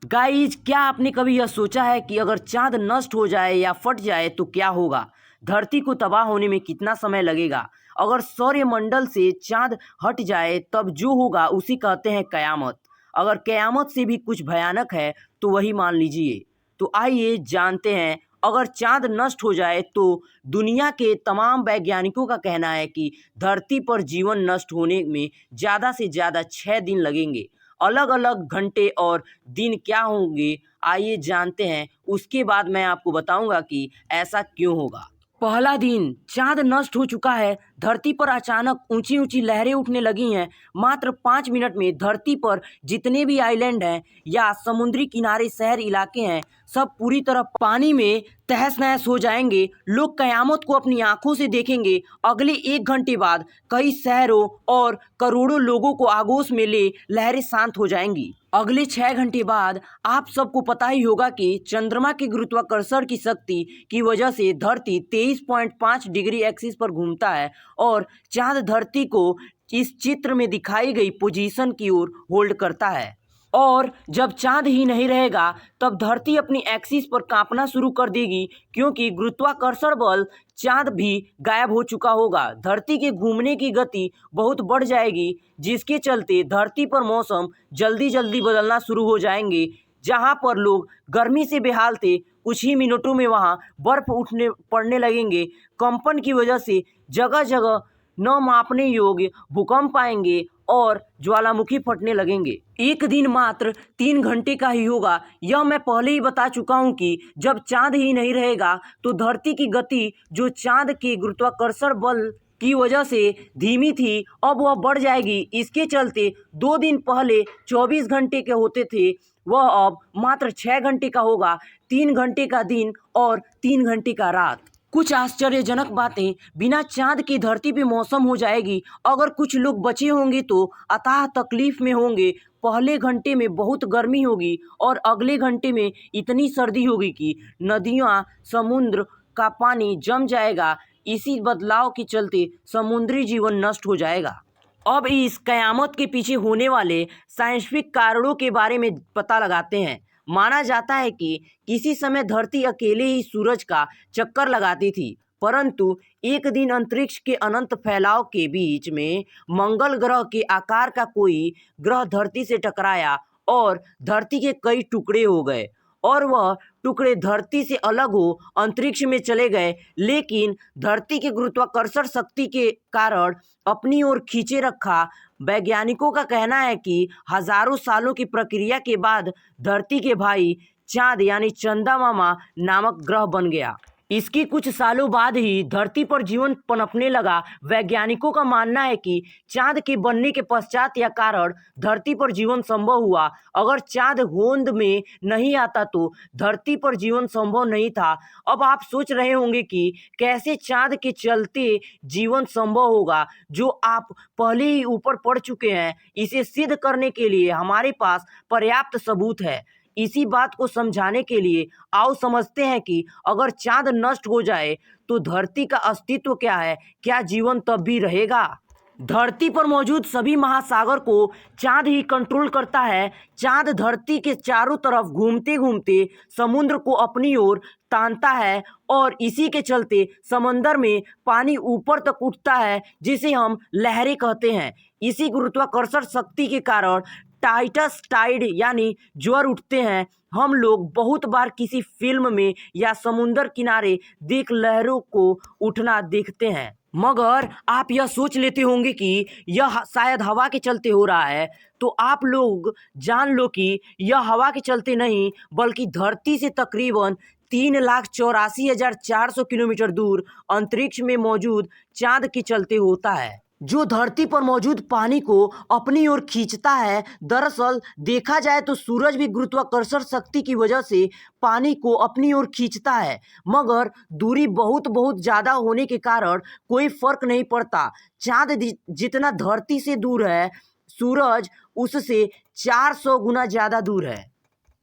Guys, क्या आपने कभी यह सोचा है कि अगर चांद नष्ट हो जाए या फट जाए तो क्या होगा? धरती को तबाह होने में कितना समय लगेगा? अगर सौरमंडल से चांद हट जाए तब जो होगा उसी कहते हैं कयामत। अगर कयामत से भी कुछ भयानक है तो वही मान लीजिए। तो आइए जानते हैं। अगर चांद नष्ट हो जाए तो दुनिया के तमाम वैज्ञानिकों का कहना है कि धरती पर जीवन नष्ट होने में ज़्यादा से ज़्यादा 6 दिन लगेंगे। अलग अलग घंटे और दिन क्या होंगे, आइए जानते हैं। उसके बाद मैं आपको बताऊंगा कि ऐसा क्यों होगा। पहला दिन, चांद नष्ट हो चुका है। धरती पर अचानक ऊंची ऊंची लहरें उठने लगी हैं। मात्र 5 मिनट में धरती पर जितने भी आइलैंड हैं या समुद्री किनारे शहर इलाके हैं, सब पूरी तरह पानी में तहस नहस हो जाएंगे। लोग कयामत को अपनी आंखों से देखेंगे। अगले 1 घंटे बाद कई शहरों और करोड़ों लोगों को आगोश में ले लहरें शांत हो जाएंगी। अगले 6 घंटे बाद आप सबको पता ही होगा कि चंद्रमा के गुरुत्वाकर्षण की शक्ति की वजह से धरती 23.5 डिग्री एक्सिस पर घूमता है और चांद धरती को इस चित्र में दिखाई गई पोजीशन की ओर होल्ड करता है। और जब चांद ही नहीं रहेगा तब धरती अपनी एक्सिस पर कांपना शुरू कर देगी, क्योंकि गुरुत्वाकर्षण बल चांद भी गायब हो चुका होगा। धरती के घूमने की गति बहुत बढ़ जाएगी, जिसके चलते धरती पर मौसम जल्दी जल्दी बदलना शुरू हो जाएंगे। जहां पर लोग गर्मी से बेहाल थे, कुछ ही मिनटों में वहां बर्फ उठने पड़ने लगेंगे। कंपन की वजह से जगह जगह न मापने योग्य भूकंप आएंगे और ज्वालामुखी फटने लगेंगे। एक दिन मात्र 3 घंटे का ही होगा। यह मैं पहले ही बता चुका हूँ कि जब चांद ही नहीं रहेगा तो धरती की गति, जो चांद के गुरुत्वाकर्षण बल की वजह से धीमी थी, अब वह बढ़ जाएगी। इसके चलते 2 दिन पहले 24 घंटे के होते थे, वह अब मात्र 6 घंटे का होगा। 3 घंटे का दिन और 3 घंटे का रात। कुछ आश्चर्यजनक बातें, बिना चांद की धरती पे मौसम हो जाएगी। अगर कुछ लोग बचे होंगे तो अथाह तकलीफ में होंगे। पहले घंटे में बहुत गर्मी होगी और अगले घंटे में इतनी सर्दी होगी कि नदियाँ, समुद्र का पानी जम जाएगा। इसी बदलाव के चलते समुद्री जीवन नष्ट हो जाएगा। अब इस कयामत के पीछे होने वाले साइंटिफिक कारणों के बारे में पता लगाते हैं। माना जाता है कि किसी समय धरती अकेले ही सूरज का चक्कर लगाती थी, परंतु एक दिन अंतरिक्ष के अनंत फैलाव के बीच में मंगल ग्रह के आकार का कोई ग्रह धरती से टकराया और धरती के कई टुकड़े हो गए और वह टुकड़े धरती से अलग हो अंतरिक्ष में चले गए, लेकिन धरती के गुरुत्वाकर्षण शक्ति के कारण अपनी ओर खींचे रखा। वैज्ञानिकों का कहना है कि हजारों सालों की प्रक्रिया के बाद धरती के भाई चांद यानी चंदा मामा नामक ग्रह बन गया। इसके कुछ सालों बाद ही धरती पर जीवन पनपने लगा। वैज्ञानिकों का मानना है कि चांद के बनने के पश्चात या कारण धरती पर जीवन संभव हुआ। अगर चांद होंद में नहीं आता तो धरती पर जीवन संभव नहीं था। अब आप सोच रहे होंगे कि कैसे चांद के चलते जीवन संभव होगा, जो आप पहले ही ऊपर पढ़ चुके हैं। इसे सिद्ध करने के लिए हमारे पास पर्याप्त सबूत है। इसी बात को समझाने के लिए आओ समझते हैं कि अगर चांद नष्ट हो जाए तो धरती का अस्तित्व क्या है, क्या जीवन तब भी रहेगा? धरती पर मौजूद सभी महासागर को चांद ही कंट्रोल करता है। चांद धरती के चारों तरफ घूमते घूमते समुद्र को अपनी ओर तानता है और इसी के चलते समंदर में पानी ऊपर तक उठता है, जिसे हम लहरें कहते हैं। इसी गुरुत्वाकर्षण शक्ति के कारण टाइटस टाइड यानी ज्वार उठते हैं। हम लोग बहुत बार किसी फिल्म में या समुंदर किनारे देख लहरों को उठना देखते हैं, मगर आप यह सोच लेते होंगे कि यह शायद हवा के चलते हो रहा है। तो आप लोग जान लो कि यह हवा के चलते नहीं, बल्कि धरती से तकरीबन 3,84,400 किलोमीटर दूर अंतरिक्ष में मौजूद चांद के चलते होता है, जो धरती पर मौजूद पानी को अपनी ओर खींचता है। दरअसल देखा जाए तो सूरज भी गुरुत्वाकर्षण शक्ति की वजह से पानी को अपनी ओर खींचता है, मगर दूरी बहुत बहुत ज़्यादा होने के कारण कोई फर्क नहीं पड़ता। चांद जितना धरती से दूर है, सूरज उससे 400 गुना ज़्यादा दूर है।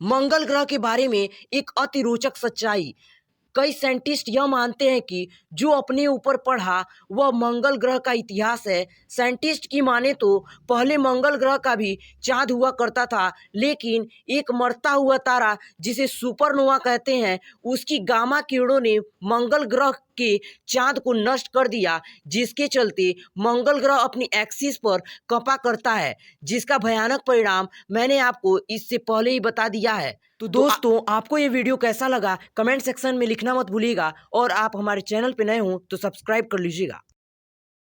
मंगल ग्रह के बारे में एक अति रोचक सच्चाई। कई साइंटिस्ट यह मानते हैं कि जो अपने ऊपर पढ़ा वह मंगल ग्रह का इतिहास है। साइंटिस्ट की माने तो पहले मंगल ग्रह का भी चाँद हुआ करता था, लेकिन एक मरता हुआ तारा जिसे सुपरनोवा कहते हैं, उसकी गामा किरणों ने मंगल ग्रह के चाँद को नष्ट कर दिया, जिसके चलते मंगल ग्रह अपनी एक्सिस पर कँपा करता है, जिसका भयानक परिणाम मैंने आपको इससे पहले ही बता दिया है। तो दोस्तों, आपको ये वीडियो कैसा लगा कमेंट सेक्शन में लिखना मत भूलिएगा, और आप हमारे चैनल पे नए हो तो सब्सक्राइब कर लीजिएगा।